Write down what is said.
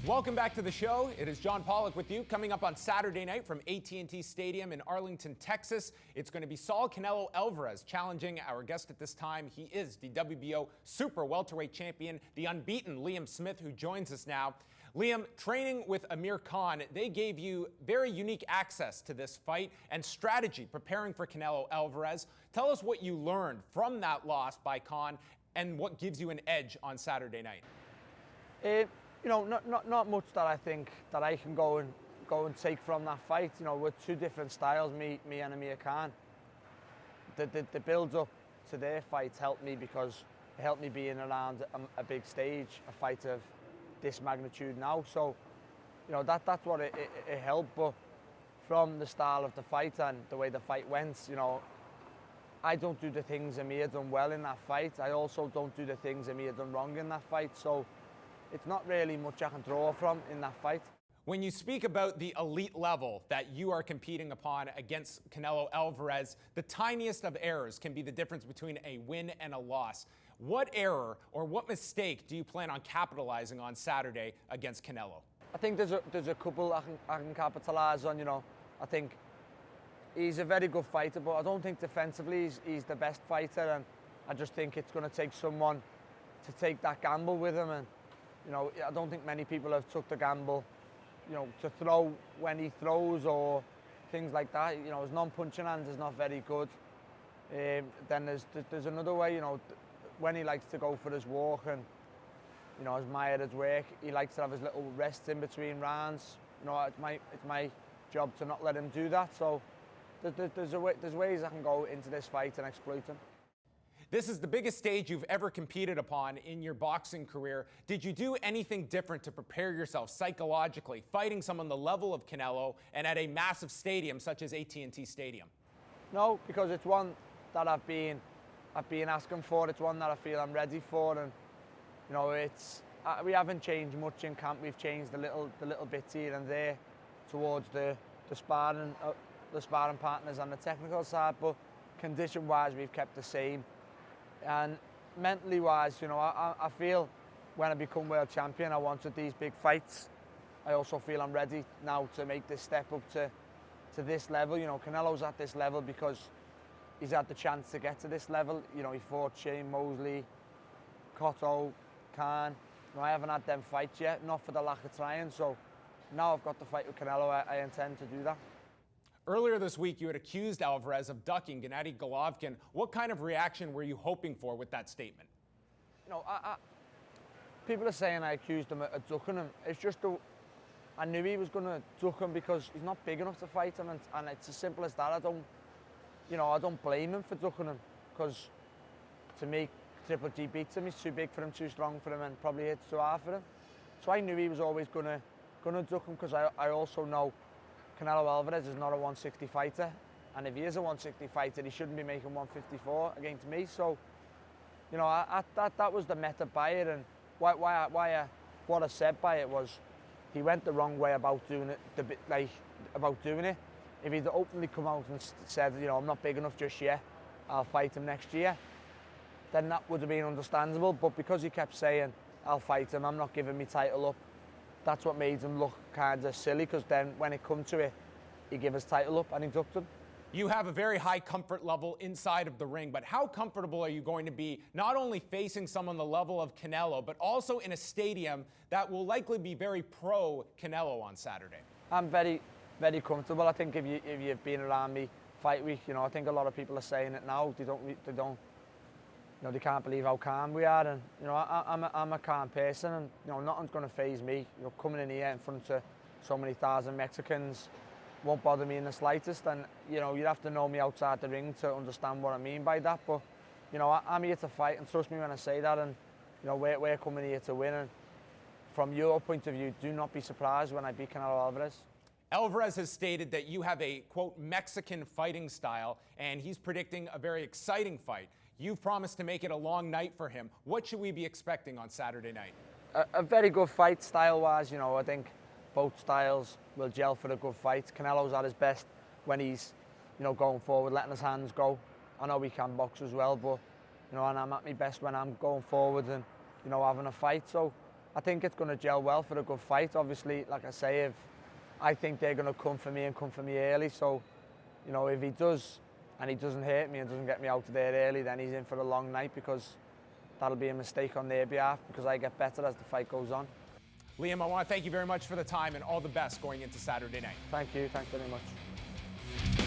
Welcome back to the show. It is John Pollock with you. Coming up on Saturday night from AT&T Stadium in Arlington, Texas, it's going to be Saul Canelo Alvarez challenging our guest at this time. He is the WBO super welterweight champion, the unbeaten Liam Smith, who joins us now. Liam, training with Amir Khan, they gave you very unique access to this fight and strategy preparing for Canelo Alvarez. Tell us what you learned from that loss by Khan and what gives you an edge on Saturday night. Not much that I think that I can go and take from that fight. You know, we're two different styles, me and Amir Khan. The build up to their fights helped me because it helped me being around a big stage, a fight of this magnitude now. So, you know, that's what it helped. But from the style of the fight and the way the fight went, you know, I don't do the things Amir done well in that fight. I also don't do the things Amir done wrong in that fight. So it's not really much I can draw from in that fight. When you speak about the elite level that you are competing upon against Canelo Alvarez, the tiniest of errors can be the difference between a win and a loss. What error or what mistake do you plan on capitalizing on Saturday against Canelo? I think there's a couple I can capitalise on. You know, I think he's a very good fighter, but I don't think defensively he's the best fighter, and I just think it's going to take someone to take that gamble with him. And you know, I don't think many people have took the gamble, you know, to throw when he throws or things like that. You know, his non-punching hand is not very good. Then there's another way, you know, when he likes to go for his walk and, you know, admire his work, he likes to have his little rests in between rounds. You know, it's my job to not let him do that. So there's ways I can go into this fight and exploit him. This is the biggest stage you've ever competed upon in your boxing career. Did you do anything different to prepare yourself psychologically, fighting someone the level of Canelo and at a massive stadium such as AT&T Stadium? No, because it's one that I've been asking for. It's one that I feel I'm ready for, and you know, we haven't changed much in camp. We've changed the little bits here and there towards the sparring partners and the technical side, but condition-wise, we've kept the same. And mentally-wise, you know, I feel when I become world champion, I wanted these big fights. I also feel I'm ready now to make this step up to this level. You know, Canelo's at this level because he's had the chance to get to this level. You know, he fought Shane Mosley, Cotto, Khan. You know, I haven't had them fights yet, not for the lack of trying. So now I've got the fight with Canelo, I intend to do that. Earlier this week, you had accused Alvarez of ducking Gennady Golovkin. What kind of reaction were you hoping for with that statement? You know, people are saying I accused him of ducking him. It's just I knew he was going to duck him because he's not big enough to fight him, and it's as simple as that. I don't blame him for ducking him, because to me, Triple G beats him. He's too big for him, too strong for him, and probably hits too hard for him. So I knew he was always going to duck him, because I also know Canelo Alvarez is not a 160 fighter, and if he is a 160 fighter, he shouldn't be making 154 against me. So, you know, that was the method by it, and what I said by it was he went the wrong way about doing it. If he'd openly come out and said, you know, I'm not big enough just yet, I'll fight him next year, then that would have been understandable. But because he kept saying, I'll fight him, I'm not giving my title up, that's what made him look kind of silly, because then when it come to it, he gave his title up and he ducked him. You have a very high comfort level inside of the ring, but how comfortable are you going to be not only facing someone the level of Canelo, but also in a stadium that will likely be very pro Canelo on Saturday? I'm very, very comfortable. I think if you've been around me fight week, you know, I think a lot of people are saying it now. They don't, you know, they can't believe how calm we are. And you know, I'm a calm person, and you know, nothing's going to faze me. You know, coming in here in front of so many thousand Mexicans won't bother me in the slightest. And you know, you'd have to know me outside the ring to understand what I mean by that. But you know, I'm here to fight, and trust me when I say that. And you know, we're coming here to win. And from your point of view, do not be surprised when I beat Canelo Alvarez. Alvarez has stated that you have a, quote, Mexican fighting style, and he's predicting a very exciting fight. You've promised to make it a long night for him. What should we be expecting on Saturday night? A very good fight style-wise. You know, I think both styles will gel for a good fight. Canelo's at his best when he's, you know, going forward, letting his hands go. I know he can box as well, but, you know, and I'm at my best when I'm going forward and, you know, having a fight. So, I think it's going to gel well for a good fight. Obviously, like I say, if I think they're going to come for me and come for me early, so you know, if he does and he doesn't hurt me and doesn't get me out of there early, then he's in for a long night, because that'll be a mistake on their behalf, because I get better as the fight goes on. Liam, I want to thank you very much for the time and all the best going into Saturday night. Thank you. Thanks very much.